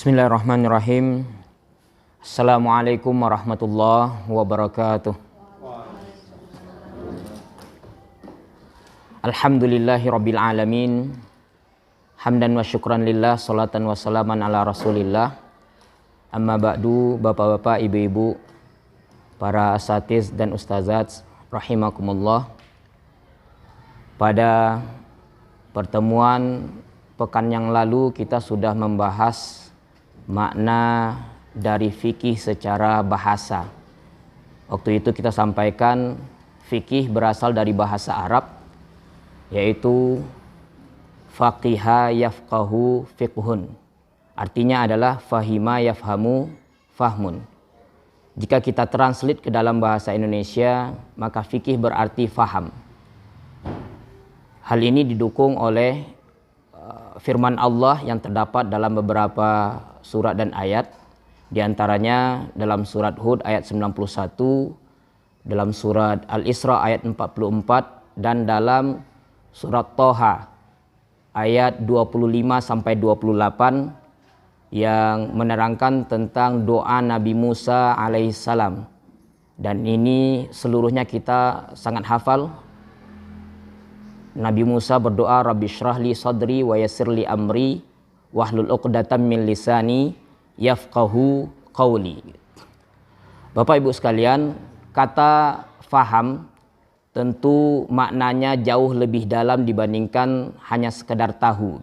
Bismillahirrahmanirrahim. Assalamualaikum warahmatullahi wabarakatuh. Alhamdulillahi rabbil alamin. Hamdan wa syukran lillah, salatan wa salaman ala rasulillah. Amma ba'du, bapak-bapak, ibu-ibu, para asatiz dan ustazat rahimakumullah. Pada pertemuan pekan yang lalu kita sudah membahas makna dari fikih secara bahasa. Waktu itu kita sampaikan fikih berasal dari bahasa Arab, yaitu faqiha yafqahu fiqhun. Artinya adalah fahima yafhamu fahmun. Jika kita translate ke dalam bahasa Indonesia, maka fikih berarti faham. Hal ini didukung oleh firman Allah yang terdapat dalam beberapa surat dan ayat, di antaranya dalam surat Hud ayat 91, dalam surat Al-Isra ayat 44, dan dalam surat Toha ayat 25 sampai 28 yang menerangkan tentang doa Nabi Musa alaihissalam. Dan ini seluruhnya kita sangat hafal. Nabi Musa berdoa, Rabbi syrahli sadri wa yassirli amri wahlul 'uqdatam min lisani yafqahu qawli. Bapak Ibu sekalian, kata faham tentu maknanya jauh lebih dalam dibandingkan hanya sekedar tahu.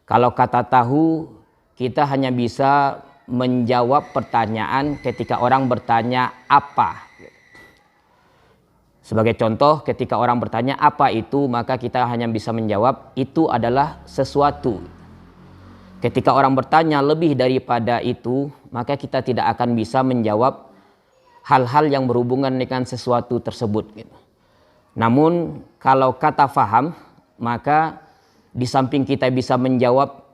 Kalau kata tahu, kita hanya bisa menjawab pertanyaan ketika orang bertanya apa. Sebagai contoh, ketika orang bertanya apa itu, maka kita hanya bisa menjawab itu adalah sesuatu. Ketika orang bertanya lebih daripada itu, maka kita tidak akan bisa menjawab hal-hal yang berhubungan dengan sesuatu tersebut. Namun kalau kata faham, maka di samping kita bisa menjawab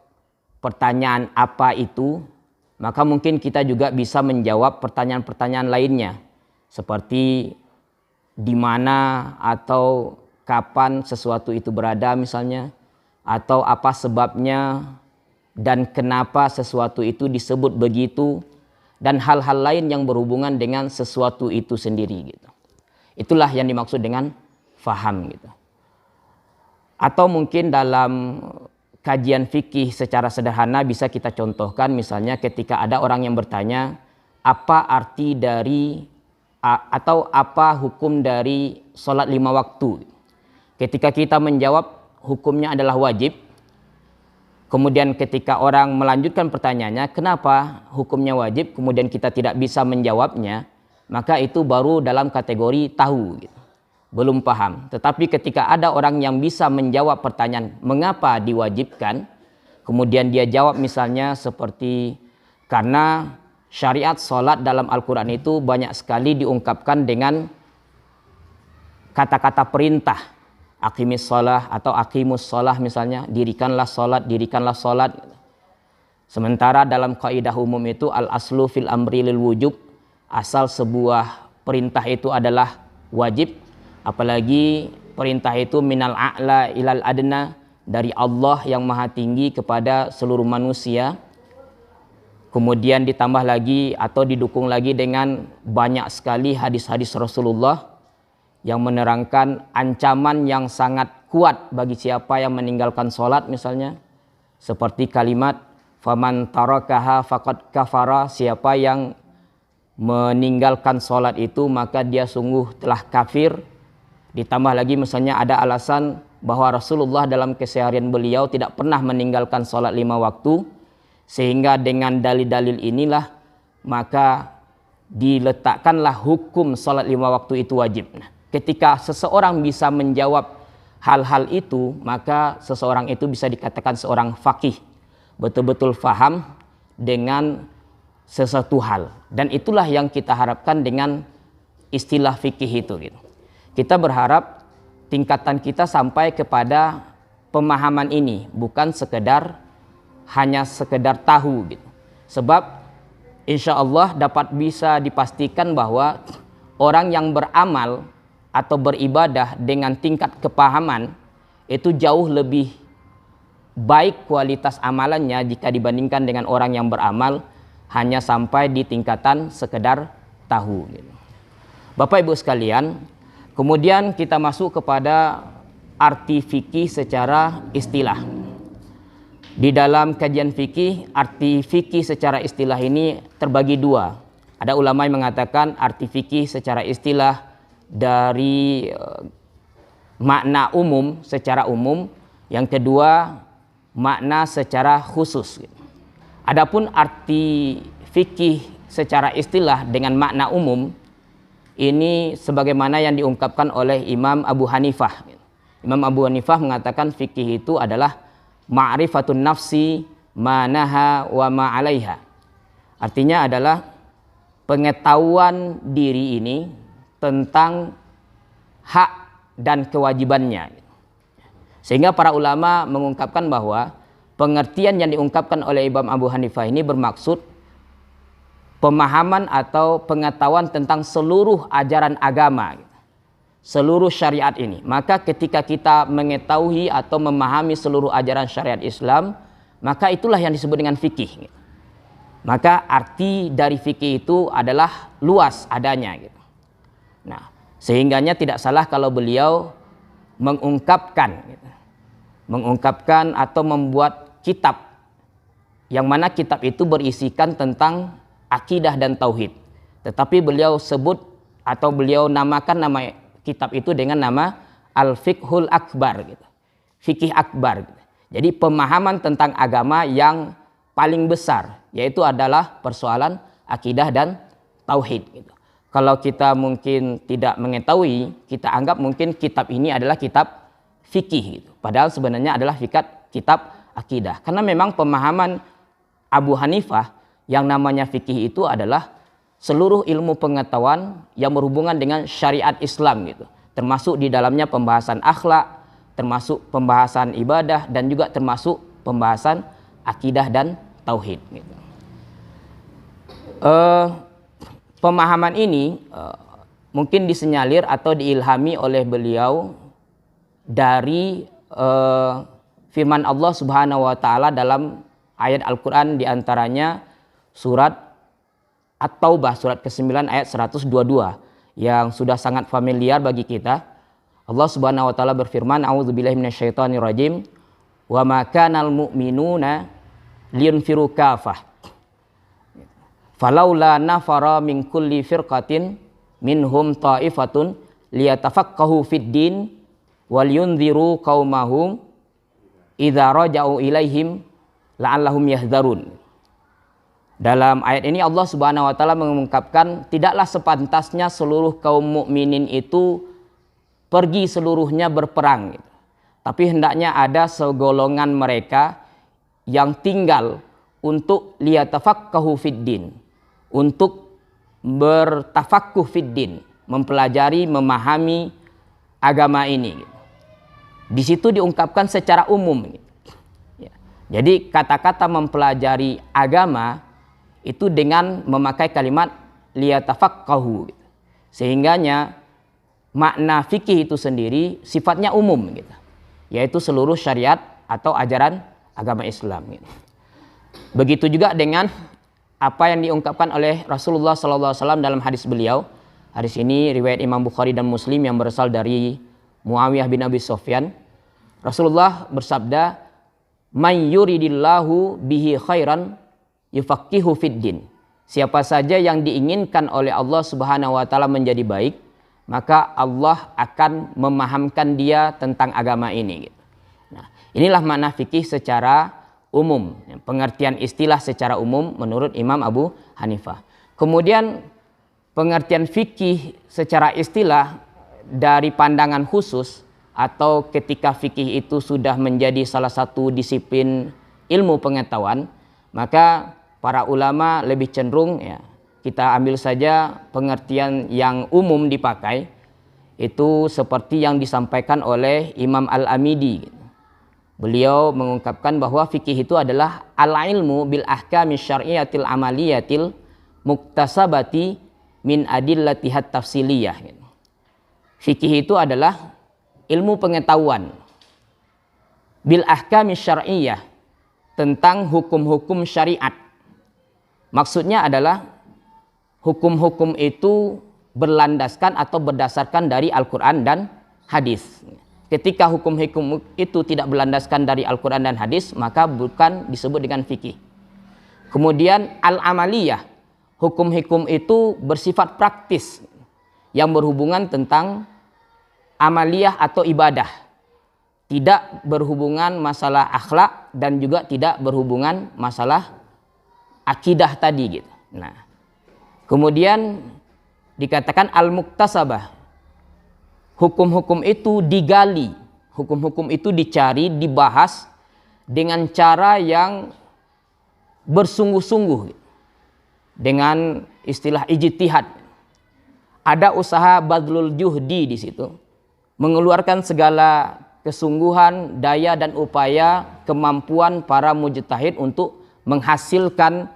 pertanyaan apa itu, maka mungkin kita juga bisa menjawab pertanyaan-pertanyaan lainnya, seperti di mana atau kapan sesuatu itu berada misalnya, atau apa sebabnya dan kenapa sesuatu itu disebut begitu, dan hal-hal lain yang berhubungan dengan sesuatu itu sendiri gitu. Itulah yang dimaksud dengan faham gitu. Atau mungkin dalam kajian fikih secara sederhana bisa kita contohkan, misalnya ketika ada orang yang bertanya apa arti dari atau apa hukum dari sholat 5 waktu. Ketika kita menjawab hukumnya adalah wajib, kemudian ketika orang melanjutkan pertanyaannya kenapa hukumnya wajib, kemudian kita tidak bisa menjawabnya, maka itu baru dalam kategori tahu gitu. Belum paham. Tetapi ketika ada orang yang bisa menjawab pertanyaan mengapa diwajibkan, kemudian dia jawab misalnya seperti karena syariat sholat dalam Al-Quran itu banyak sekali diungkapkan dengan kata-kata perintah. Aqimis sholah atau aqimus sholah misalnya, dirikanlah sholat, dirikanlah sholat. Sementara dalam kaidah umum itu al-aslu fil amri lil wujub, asal sebuah perintah itu adalah wajib. Apalagi perintah itu minal a'la ilal adna, dari Allah yang maha tinggi kepada seluruh manusia. Kemudian ditambah lagi atau didukung lagi dengan banyak sekali hadis-hadis Rasulullah yang menerangkan ancaman yang sangat kuat bagi siapa yang meninggalkan sholat misalnya. Seperti kalimat faman tarakaha faqad kafara, siapa yang meninggalkan sholat itu maka dia sungguh telah kafir. Ditambah lagi misalnya ada alasan bahwa Rasulullah dalam keseharian beliau tidak pernah meninggalkan sholat 5 waktu, sehingga dengan dalil-dalil inilah maka diletakkanlah hukum sholat 5 waktu itu wajib. Nah, ketika seseorang bisa menjawab hal-hal itu, maka seseorang itu bisa dikatakan seorang faqih, betul-betul faham dengan sesuatu hal. Dan itulah yang kita harapkan dengan istilah fikih itu gitu. Kita berharap tingkatan kita sampai kepada pemahaman ini, bukan hanya sekedar tahu gitu. Sebab insya Allah dapat bisa dipastikan bahwa orang yang beramal atau beribadah dengan tingkat kepahaman itu jauh lebih baik kualitas amalannya jika dibandingkan dengan orang yang beramal hanya sampai di tingkatan sekedar tahu. Bapak Ibu sekalian, kemudian kita masuk kepada arti fikih secara istilah. Di dalam kajian fikih, arti fikih secara istilah ini terbagi dua. Ada ulama yang mengatakan arti fikih secara istilah dari makna umum, secara umum. Yang kedua, makna secara khusus. Adapun arti fikih secara istilah dengan makna umum, ini sebagaimana yang diungkapkan oleh Imam Abu Hanifah. Imam Abu Hanifah mengatakan fikih itu adalah ma'rifatun nafsi ma naha wa ma 'alaiha. Artinya adalah pengetahuan diri ini tentang hak dan kewajibannya. Sehingga para ulama mengungkapkan bahwa pengertian yang diungkapkan oleh Imam Abu Hanifah ini bermaksud pemahaman atau pengetahuan tentang seluruh ajaran agama, seluruh syariat ini. Maka ketika kita mengetahui atau memahami seluruh ajaran syariat Islam, maka itulah yang disebut dengan fikih. Maka arti dari fikih itu adalah luas adanya. Nah, sehingganya tidak salah kalau beliau mengungkapkan atau membuat kitab yang mana kitab itu berisikan tentang akidah dan tauhid. Tetapi beliau sebut atau beliau namakan nama kitab itu dengan nama Al-Fiqhul Akbar, fikih akbar. Jadi pemahaman tentang agama yang paling besar, yaitu adalah persoalan akidah dan tauhid. Kalau kita mungkin tidak mengetahui, kita anggap mungkin kitab ini adalah kitab fikih. Padahal sebenarnya adalah kitab akidah. Karena memang pemahaman Abu Hanifah yang namanya fikih itu adalah seluruh ilmu pengetahuan yang berhubungan dengan syariat Islam. Termasuk di dalamnya pembahasan akhlak, termasuk pembahasan ibadah, dan juga termasuk pembahasan akidah dan tauhid. Pemahaman ini mungkin disenyalir atau diilhami oleh beliau dari firman Allah Subhanahu wa taala dalam ayat Al-Qur'an, diantaranya surat At-Taubah surat ke-9 ayat 122 yang sudah sangat familiar bagi kita. Allah Subhanahu wa taala berfirman, a'udzubillahi minasyaitonirrajim, wa ma kanal mu'minuna liyunfiru kafah falaula nafara min kulli firqatin minhum ta'ifatun liyatafaqahu fid din wal yunziru qaumahum idza raja'u ilaihim la'allahum yahdharun. Dalam ayat ini Allah Subhanahu wa taala mengungkapkan tidaklah sepantasnya seluruh kaum mukminin itu pergi seluruhnya berperang, tapi hendaknya ada segolongan mereka yang tinggal untuk liyatafaqahu fid din, untuk bertafaqquh fid din, mempelajari, memahami agama ini. Di situ diungkapkan secara umum. Jadi kata-kata mempelajari agama itu dengan memakai kalimat liyatafaqahu. Sehingganya makna fikih itu sendiri sifatnya umum, yaitu seluruh syariat atau ajaran agama Islam. Begitu juga dengan apa yang diungkapkan oleh Rasulullah SAW dalam hadis beliau. Hadis ini riwayat Imam Bukhari dan Muslim yang berasal dari Muawiyah bin Abi Sufyan. Rasulullah bersabda, "Man yuridillahu bihi khairan yufaqihu fid din." Siapa saja yang diinginkan oleh Allah Subhanahu wa taala menjadi baik, maka Allah akan memahamkan dia tentang agama ini. Nah, inilah makna fikih secara umum, pengertian istilah secara umum menurut Imam Abu Hanifah. Kemudian pengertian fikih secara istilah dari pandangan khusus, atau ketika fikih itu sudah menjadi salah satu disiplin ilmu pengetahuan, maka para ulama lebih cenderung, kita ambil saja pengertian yang umum dipakai, itu seperti yang disampaikan oleh Imam Al-Amidi. Beliau mengungkapkan bahwa fikih itu adalah al-ilmu bil ahkami syar'iyyatil amaliyatil muktasabati min adillatihat tafsiliyah. Fikih itu adalah ilmu pengetahuan bil ahkami syar'iyyah, tentang hukum-hukum syariat. Maksudnya adalah hukum-hukum itu berlandaskan atau berdasarkan dari Al-Quran dan hadis. Ketika hukum-hukum itu tidak berlandaskan dari Al-Quran dan hadis, maka bukan disebut dengan fikih. Kemudian al-amaliyah, hukum-hukum itu bersifat praktis yang berhubungan tentang amaliyah atau ibadah, tidak berhubungan masalah akhlak dan juga tidak berhubungan masalah akidah tadi gitu. Nah, kemudian dikatakan al-muktasabah, hukum-hukum itu digali, hukum-hukum itu dicari, dibahas dengan cara yang bersungguh-sungguh, dengan istilah ijtihad. Ada usaha badlul juhdi di situ, mengeluarkan segala kesungguhan, daya dan upaya, kemampuan para mujtahid untuk menghasilkan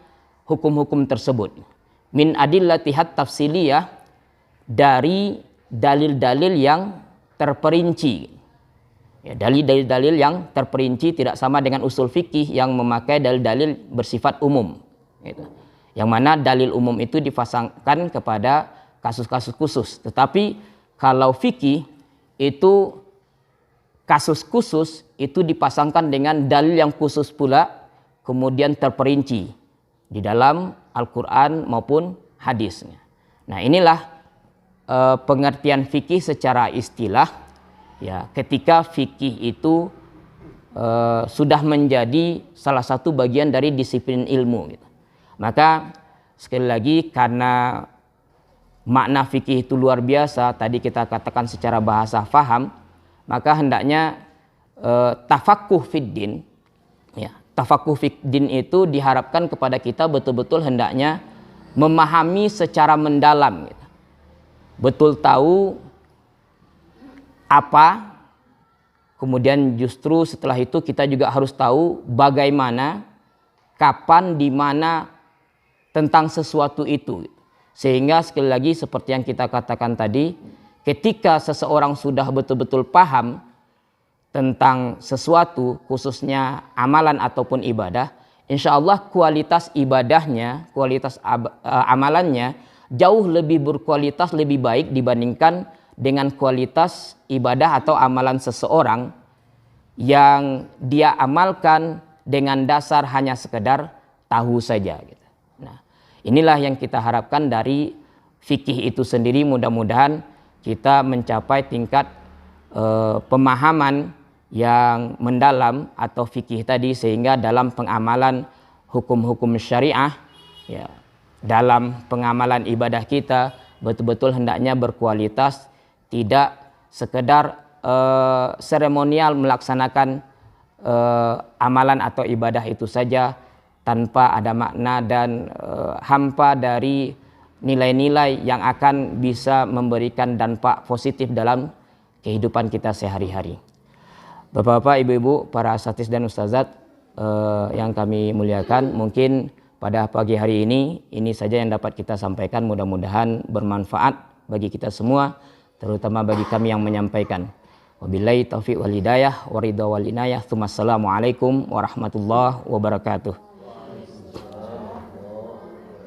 hukum-hukum tersebut. Min adillatihat tafsiliyah, dari dalil-dalil yang terperinci. Ya, dalil-dalil yang terperinci tidak sama dengan usul fikih yang memakai dalil-dalil bersifat umum. Gitu. Yang mana dalil umum itu dipasangkan kepada kasus-kasus khusus. Tetapi kalau fikih itu kasus khusus itu dipasangkan dengan dalil yang khusus pula, kemudian terperinci di dalam Al-Quran maupun hadisnya. Nah, inilah pengertian fikih secara istilah. Ya, ketika fikih itu sudah menjadi salah satu bagian dari disiplin ilmu, gitu. Maka sekali lagi, karena makna fikih itu luar biasa, tadi kita katakan secara bahasa faham, maka hendaknya tafaqquh fid din, ya, tafaqquh fid din itu diharapkan kepada kita betul-betul hendaknya memahami secara mendalam, gitu. Betul tahu apa, kemudian justru setelah itu kita juga harus tahu bagaimana, kapan, di mana tentang sesuatu itu. Sehingga sekali lagi seperti yang kita katakan tadi, ketika seseorang sudah betul-betul paham tentang sesuatu, khususnya amalan ataupun ibadah, insya Allah kualitas ibadahnya, kualitas amalannya jauh lebih berkualitas, lebih baik dibandingkan dengan kualitas ibadah atau amalan seseorang yang dia amalkan dengan dasar hanya sekedar tahu saja, gitu. Nah, inilah yang kita harapkan dari fikih itu sendiri. Mudah-mudahan kita mencapai tingkat pemahaman yang mendalam atau fikih tadi, sehingga dalam pengamalan hukum-hukum syariah, ya, dalam pengamalan ibadah kita betul-betul hendaknya berkualitas, tidak sekedar seremonial melaksanakan amalan atau ibadah itu saja tanpa ada makna dan hampa dari nilai-nilai yang akan bisa memberikan dampak positif dalam kehidupan kita sehari-hari. Bapak-bapak, ibu-ibu, para asatidz dan ustazat yang kami muliakan, mungkin pada pagi hari ini saja yang dapat kita sampaikan. Mudah-mudahan bermanfaat bagi kita semua, terutama bagi kami yang menyampaikan. Wabillahi taufiq wal hidayah, waridha wal inayah. Assalamualaikum warahmatullahi wabarakatuh.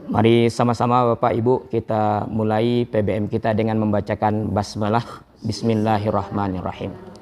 Mari sama-sama Bapak Ibu kita mulai PBM kita dengan membacakan basmalah. Bismillahirrahmanirrahim.